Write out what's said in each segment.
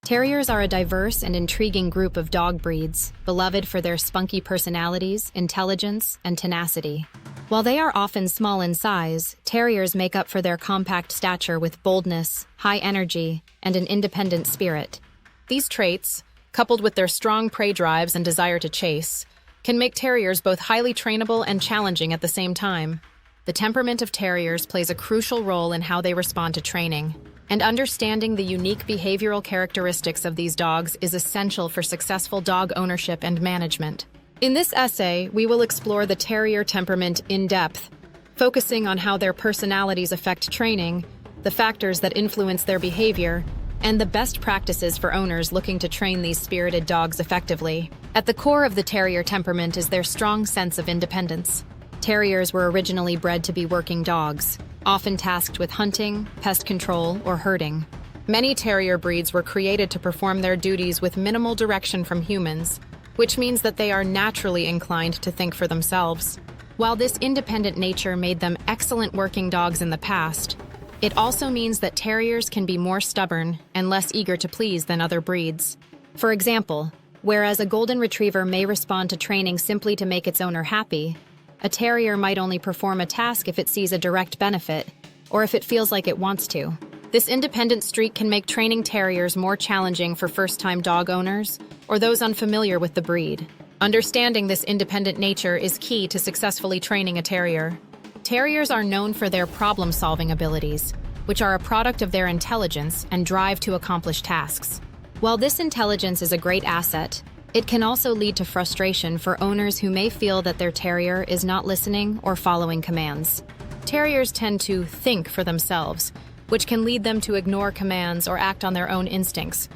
Terriers are a diverse and intriguing group of dog breeds, beloved for their spunky personalities, intelligence, and tenacity. While they are often small in size, terriers make up for their compact stature with boldness, high energy, and an independent spirit. These traits, coupled with their strong prey drives and desire to chase, can make terriers both highly trainable and challenging at the same time. The temperament of terriers plays a crucial role in how they respond to training, and understanding the unique behavioral characteristics of these dogs is essential for successful dog ownership and management. In this essay, we will explore the terrier temperament in depth, focusing on how their personalities affect training, the factors that influence their behavior, and the best practices for owners looking to train these spirited dogs effectively. At the core of the terrier temperament is their strong sense of independence. Terriers were originally bred to be working dogs, often tasked with hunting, pest control, or herding. Many terrier breeds were created to perform their duties with minimal direction from humans, which means that they are naturally inclined to think for themselves. While this independent nature made them excellent working dogs in the past, it also means that terriers can be more stubborn and less eager to please than other breeds. For example, whereas a golden retriever may respond to training simply to make its owner happy, a terrier might only perform a task if it sees a direct benefit, or if it feels like it wants to. This independent streak can make training terriers more challenging for first-time dog owners or those unfamiliar with the breed. Understanding this independent nature is key to successfully training a terrier. Terriers are known for their problem-solving abilities, which are a product of their intelligence and drive to accomplish tasks. While this intelligence is a great asset, it can also lead to frustration for owners who may feel that their terrier is not listening or following commands. Terriers tend to think for themselves, which can lead them to ignore commands or act on their own instincts,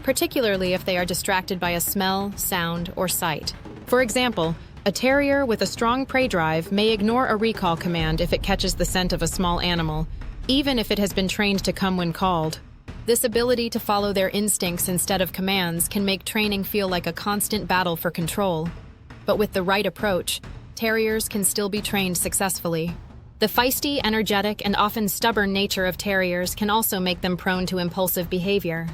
particularly if they are distracted by a smell, sound, or sight. For example, a terrier with a strong prey drive may ignore a recall command if it catches the scent of a small animal, even if it has been trained to come when called. This ability to follow their instincts instead of commands can make training feel like a constant battle for control. But with the right approach, terriers can still be trained successfully. The feisty, energetic, and often stubborn nature of terriers can also make them prone to impulsive behavior.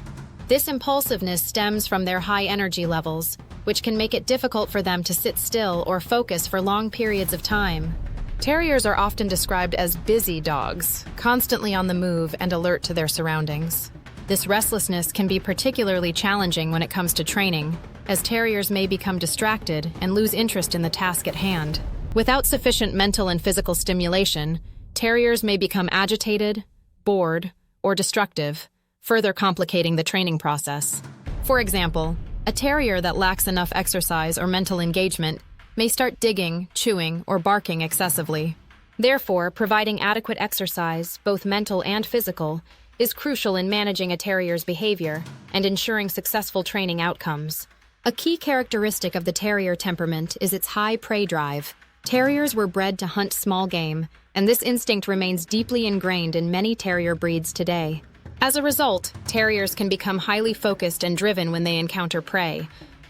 This impulsiveness stems from their high energy levels, which can make it difficult for them to sit still or focus for long periods of time. Terriers are often described as busy dogs, constantly on the move and alert to their surroundings. This restlessness can be particularly challenging when it comes to training, as terriers may become distracted and lose interest in the task at hand. Without sufficient mental and physical stimulation, terriers may become agitated, bored, or destructive, further complicating the training process. For example, a terrier that lacks enough exercise or mental engagement may start digging, chewing, or barking excessively. Therefore, providing adequate exercise, both mental and physical, is crucial in managing a terrier's behavior and ensuring successful training outcomes. A key characteristic of the terrier temperament is its high prey drive. Terriers were bred to hunt small game, and this instinct remains deeply ingrained in many terrier breeds today. As a result, terriers can become highly focused and driven when they encounter prey,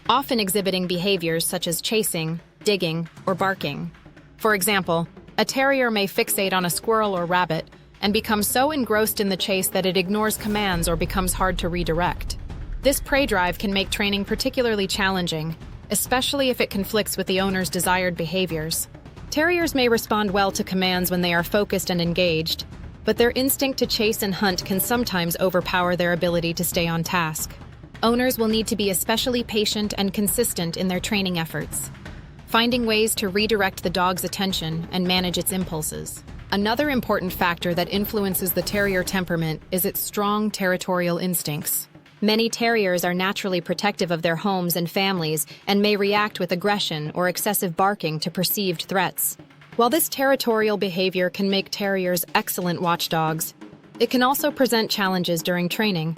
often exhibiting behaviors such as chasing, digging, or barking. For example, a terrier may fixate on a squirrel or rabbit and become so engrossed in the chase that it ignores commands or becomes hard to redirect. This prey drive can make training particularly challenging, especially if it conflicts with the owner's desired behaviors. Terriers may respond well to commands when they are focused and engaged, but their instinct to chase and hunt can sometimes overpower their ability to stay on task. Owners will need to be especially patient and consistent in their training efforts, finding ways to redirect the dog's attention and manage its impulses. Another important factor that influences the terrier temperament is its strong territorial instincts. Many terriers are naturally protective of their homes and families and may react with aggression or excessive barking to perceived threats. While this territorial behavior can make terriers excellent watchdogs, it can also present challenges during training,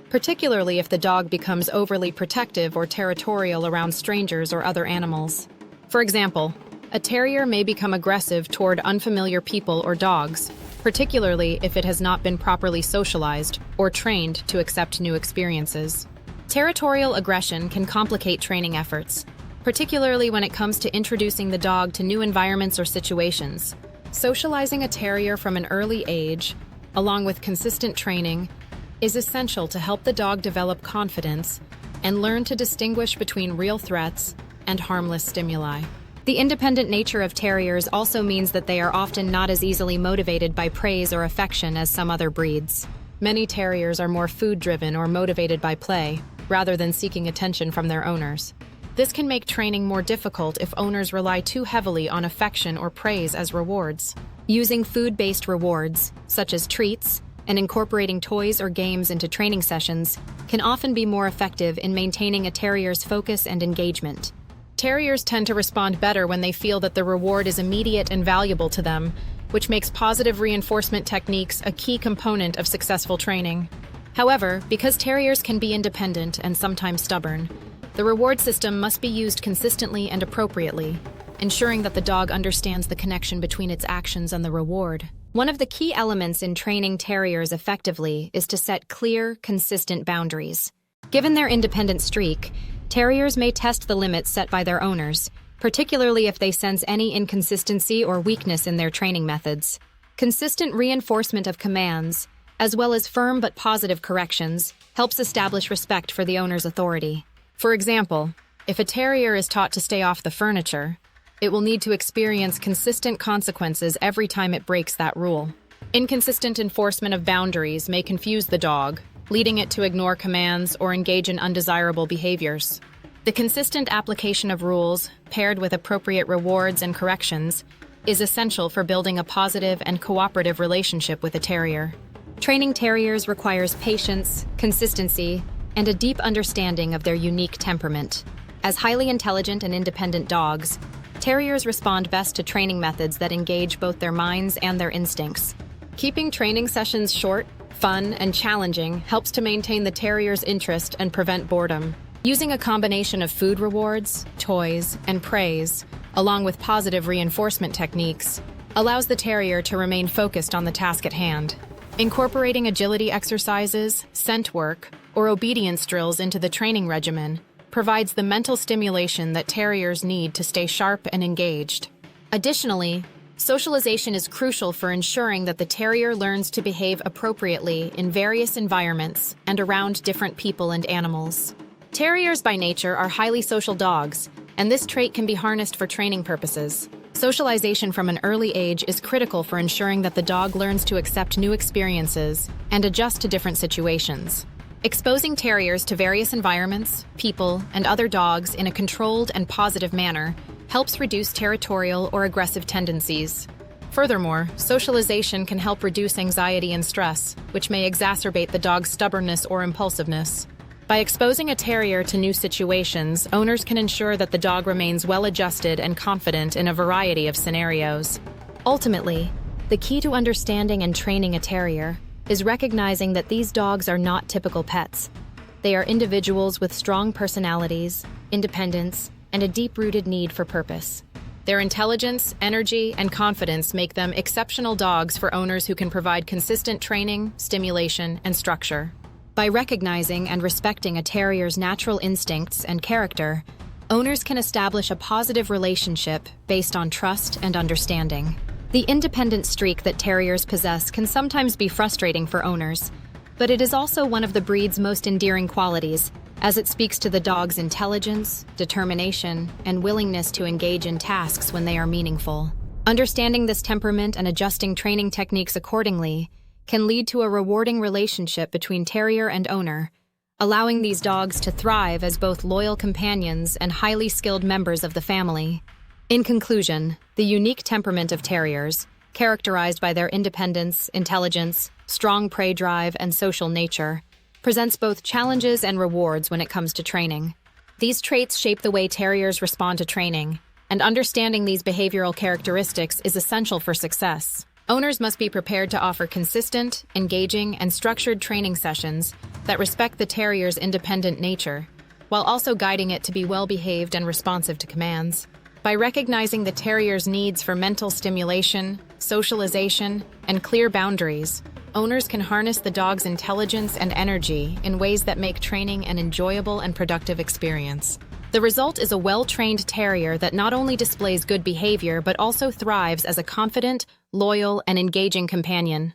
particularly if the dog becomes overly protective or territorial around strangers or other animals. For example, a terrier may become aggressive toward unfamiliar people or dogs, particularly if it has not been properly socialized or trained to accept new experiences. Territorial aggression can complicate training efforts, particularly when it comes to introducing the dog to new environments or situations. Socializing a terrier from an early age, along with consistent training, is essential to help the dog develop confidence and learn to distinguish between real threats and harmless stimuli. The independent nature of terriers also means that they are often not as easily motivated by praise or affection as some other breeds. Many terriers are more food-driven or motivated by play, rather than seeking attention from their owners. This can make training more difficult if owners rely too heavily on affection or praise as rewards. Using food-based rewards, such as treats, and incorporating toys or games into training sessions can often be more effective in maintaining a terrier's focus and engagement. Terriers tend to respond better when they feel that the reward is immediate and valuable to them, which makes positive reinforcement techniques a key component of successful training. However, because terriers can be independent and sometimes stubborn, the reward system must be used consistently and appropriately, ensuring that the dog understands the connection between its actions and the reward. One of the key elements in training terriers effectively is to set clear, consistent boundaries. Given their independent streak, terriers may test the limits set by their owners, particularly if they sense any inconsistency or weakness in their training methods. Consistent reinforcement of commands, as well as firm but positive corrections, helps establish respect for the owner's authority. For example, if a terrier is taught to stay off the furniture, it will need to experience consistent consequences every time it breaks that rule. Inconsistent enforcement of boundaries may confuse the dog, leading it to ignore commands or engage in undesirable behaviors. The consistent application of rules, paired with appropriate rewards and corrections, is essential for building a positive and cooperative relationship with a terrier. Training terriers requires patience, consistency, and a deep understanding of their unique temperament. As highly intelligent and independent dogs, terriers respond best to training methods that engage both their minds and their instincts. Keeping training sessions short, fun, and challenging helps to maintain the terrier's interest and prevent boredom. Using a combination of food rewards, toys, and praise, along with positive reinforcement techniques, allows the terrier to remain focused on the task at hand. Incorporating agility exercises, scent work, or obedience drills into the training regimen provides the mental stimulation that terriers need to stay sharp and engaged. Additionally, socialization is crucial for ensuring that the terrier learns to behave appropriately in various environments and around different people and animals. Terriers by nature are highly social dogs, and this trait can be harnessed for training purposes. Socialization from an early age is critical for ensuring that the dog learns to accept new experiences and adjust to different situations. Exposing terriers to various environments, people, and other dogs in a controlled and positive manner helps reduce territorial or aggressive tendencies. Furthermore, socialization can help reduce anxiety and stress, which may exacerbate the dog's stubbornness or impulsiveness. By exposing a terrier to new situations, owners can ensure that the dog remains well-adjusted and confident in a variety of scenarios. Ultimately, the key to understanding and training a terrier is recognizing that these dogs are not typical pets. They are individuals with strong personalities, independence, and a deep-rooted need for purpose. Their intelligence, energy, and confidence make them exceptional dogs for owners who can provide consistent training, stimulation, and structure. By recognizing and respecting a terrier's natural instincts and character, owners can establish a positive relationship based on trust and understanding. The independent streak that terriers possess can sometimes be frustrating for owners, but it is also one of the breed's most endearing qualities, as it speaks to the dog's intelligence, determination, and willingness to engage in tasks when they are meaningful. Understanding this temperament and adjusting training techniques accordingly can lead to a rewarding relationship between terrier and owner, allowing these dogs to thrive as both loyal companions and highly skilled members of the family. In conclusion, the unique temperament of terriers, characterized by their independence, intelligence, strong prey drive, and social nature, presents both challenges and rewards when it comes to training. These traits shape the way terriers respond to training, and understanding these behavioral characteristics is essential for success. Owners must be prepared to offer consistent, engaging, and structured training sessions that respect the terrier's independent nature, while also guiding it to be well-behaved and responsive to commands. By recognizing the terrier's needs for mental stimulation, socialization, and clear boundaries, owners can harness the dog's intelligence and energy in ways that make training an enjoyable and productive experience. The result is a well-trained terrier that not only displays good behavior but also thrives as a confident, loyal, and engaging companion.